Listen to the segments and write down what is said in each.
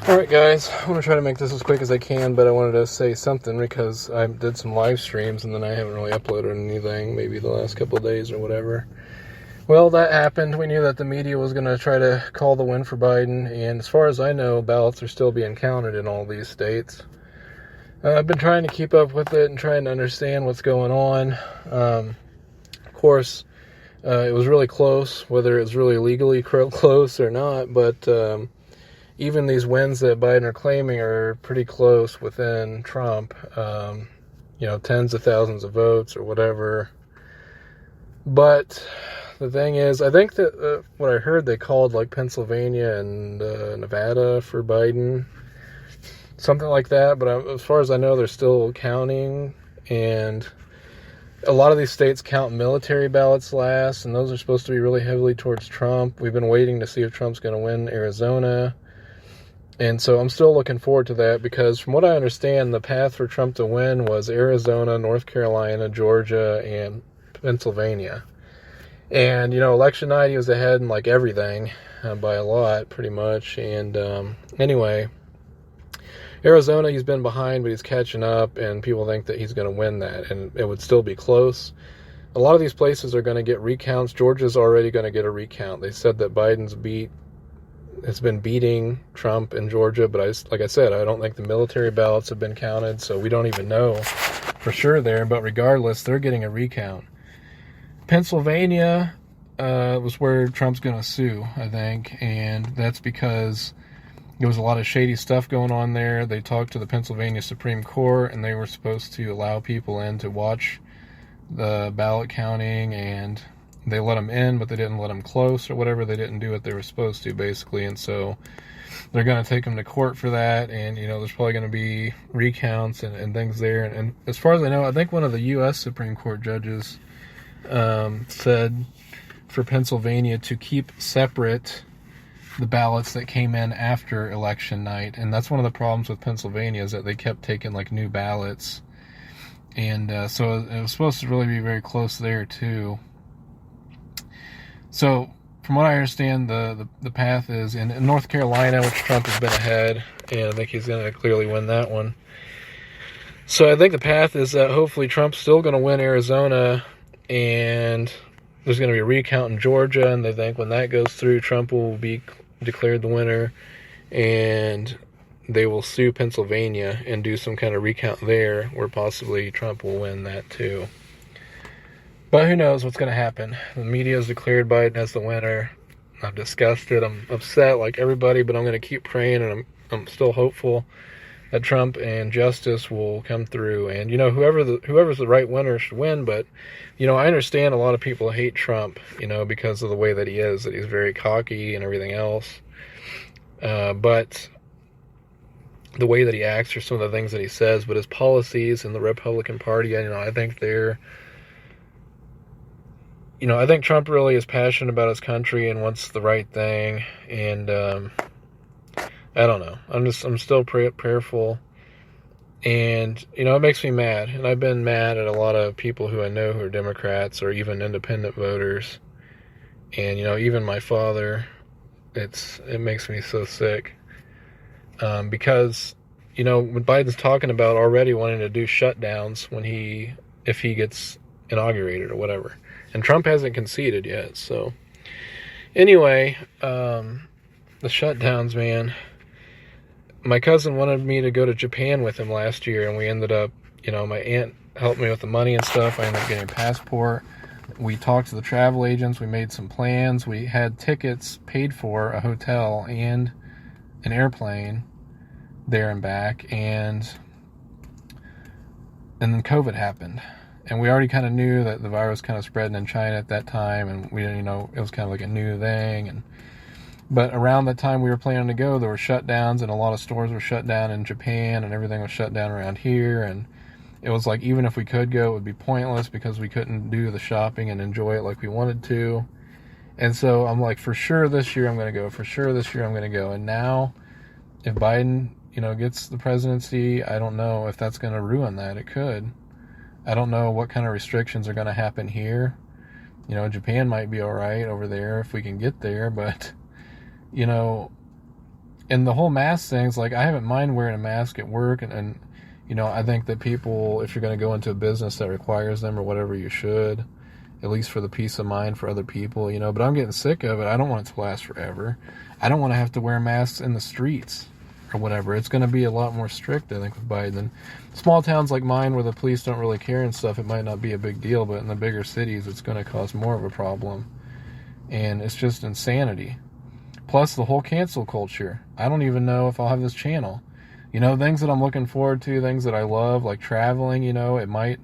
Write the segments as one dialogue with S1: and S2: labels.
S1: Alright guys, I want to try to make this as quick as I can, but I wanted to say something because I did some live streams and then I haven't really uploaded anything, maybe the last couple of days or whatever. Well, that happened. We knew that the media was going to try to call the win for Biden, and as far as I know, ballots are still being counted in all these states. I've been trying to keep up with it and trying to understand what's going on. Of course, it was really close, whether it's really legally close or not, but even these wins that Biden are claiming are pretty close within Trump, tens of thousands of votes or whatever. But the thing is, I think that what I heard, they called like Pennsylvania and Nevada for Biden, something like that. But as far as I know, they're still counting, and a lot of these states count military ballots last, and those are supposed to be really heavily towards Trump. We've been waiting to see if Trump's going to win Arizona. And so I'm still looking forward to that because from what I understand, the path for Trump to win was Arizona, North Carolina, Georgia, and Pennsylvania. And, election night, he was ahead in like everything by a lot, pretty much. And anyway, Arizona, he's been behind, but he's catching up, and people think that he's going to win that, and it would still be close. A lot of these places are going to get recounts. Georgia's already going to get a recount. They said that Biden's has been beating Trump in Georgia, but like I said, I don't think the military ballots have been counted, so we don't even know for sure there, but regardless, they're getting a recount. Pennsylvania was where Trump's going to sue, I think, and that's because there was a lot of shady stuff going on there. They talked to the Pennsylvania Supreme Court, and they were supposed to allow people in to watch the ballot counting, and they let them in, but they didn't let them close or whatever. They didn't do what they were supposed to, basically. And so they're going to take them to court for that. And, there's probably going to be recounts and things there. And as far as I know, I think one of the U.S. Supreme Court judges said for Pennsylvania to keep separate the ballots that came in after election night. And that's one of the problems with Pennsylvania, is that they kept taking like new ballots. And so it was supposed to really be very close there too. So, from what I understand, the path is in North Carolina, which Trump has been ahead, and I think he's going to clearly win that one. So, I think the path is that hopefully Trump's still going to win Arizona, and there's going to be a recount in Georgia, and they think when that goes through, Trump will be declared the winner, and they will sue Pennsylvania and do some kind of recount there, where possibly Trump will win that too. But who knows what's going to happen. The media has declared Biden as the winner. I'm disgusted. I'm upset like everybody, but I'm going to keep praying, and I'm still hopeful that Trump and justice will come through. And, whoever's the right winner should win. But, I understand a lot of people hate Trump, because of the way that he is, that he's very cocky and everything else. But the way that he acts or some of the things that he says, but his policies in the Republican Party, I think they're... I think Trump really is passionate about his country and wants the right thing, and I don't know. I'm still prayerful, and it makes me mad. And I've been mad at a lot of people who I know who are Democrats or even independent voters, and even my father. It makes me so sick because when Biden's talking about already wanting to do shutdowns if he gets inaugurated or whatever. And Trump hasn't conceded yet, so... Anyway, the shutdowns, man. My cousin wanted me to go to Japan with him last year, and we ended up... my aunt helped me with the money and stuff. I ended up getting a passport. We talked to the travel agents. We made some plans. We had tickets paid for, a hotel, and an airplane there and back. And then COVID happened. And we already kind of knew that the virus kind of spreading in China at that time, and we didn't, it was kind of like a new thing. But around the time we were planning to go, there were shutdowns, and a lot of stores were shut down in Japan, and everything was shut down around here. And it was like, even if we could go, it would be pointless because we couldn't do the shopping and enjoy it like we wanted to. And so I'm like, for sure this year I'm going to go. For sure this year I'm going to go. And now, if Biden, gets the presidency, I don't know if that's going to ruin that. It could. I don't know what kind of restrictions are going to happen here. Japan might be all right over there if we can get there, but, And the whole mask thing's like, I haven't mind wearing a mask at work, and you know, I think that people, if you're going to go into a business that requires them or whatever, you should, at least for the peace of mind for other people, you know. But I'm getting sick of it. I don't want it to last forever. I don't want to have to wear masks in the streets or whatever. It's going to be a lot more strict, I think, with Biden. Small towns like mine where the police don't really care and stuff, it might not be a big deal, but in the bigger cities, it's going to cause more of a problem. And it's just insanity. Plus the whole cancel culture. I don't even know if I'll have this channel. You know, things that I'm looking forward to, things that I love, like traveling, you know, it might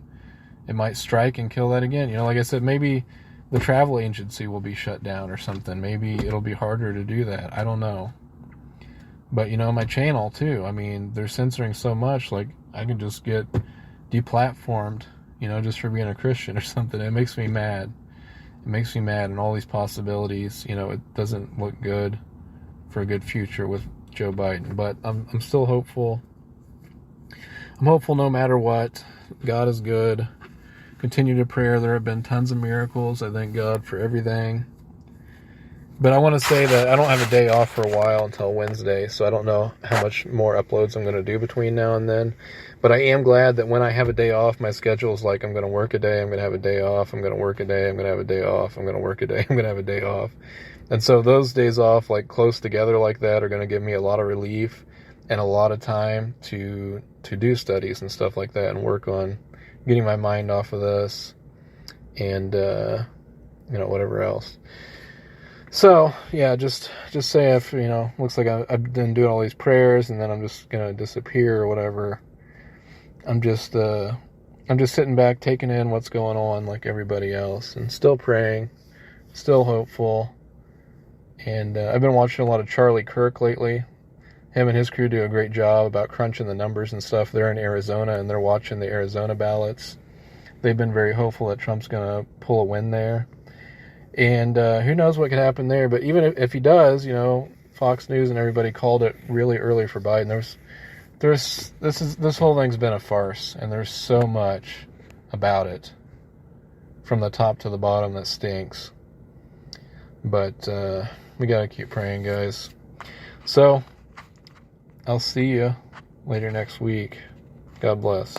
S1: strike and kill that again. You know, like I said, maybe the travel agency will be shut down or something. Maybe it'll be harder to do that. I don't know. But, you know, my channel, too. I mean, they're censoring so much, like, I can just get deplatformed, you know, just for being a Christian or something. It makes me mad. It makes me mad, and all these possibilities, you know, it doesn't look good for a good future with Joe Biden. But I'm still hopeful. I'm hopeful no matter what. God is good. Continue to pray. There have been tons of miracles. I thank God for everything. But I want to say that I don't have a day off for a while until Wednesday, so I don't know how much more uploads I'm going to do between now and then. But I am glad that when I have a day off, my schedule is like I'm going to work a day, I'm going to have a day off, I'm going to work a day, I'm going to have a day off, I'm going to work a day, I'm going to have a day off. And so those days off, like close together like that, are going to give me a lot of relief and a lot of time to do studies and stuff like that and work on getting my mind off of this and, you know, whatever else. So, yeah, just say if, you know, looks like I've been doing all these prayers and then I'm just going to disappear or whatever. I'm just sitting back, taking in what's going on like everybody else, and still praying, still hopeful. And I've been watching a lot of Charlie Kirk lately. Him and his crew do a great job about crunching the numbers and stuff. They're in Arizona, and they're watching the Arizona ballots. They've been very hopeful that Trump's going to pull a win there. And who knows what could happen there. But even if he does, you know, Fox News and everybody called it really early for Biden. This whole thing's been a farce, and there's so much about it from the top to the bottom that stinks. But we got to keep praying, guys. So I'll see you later next week. God bless.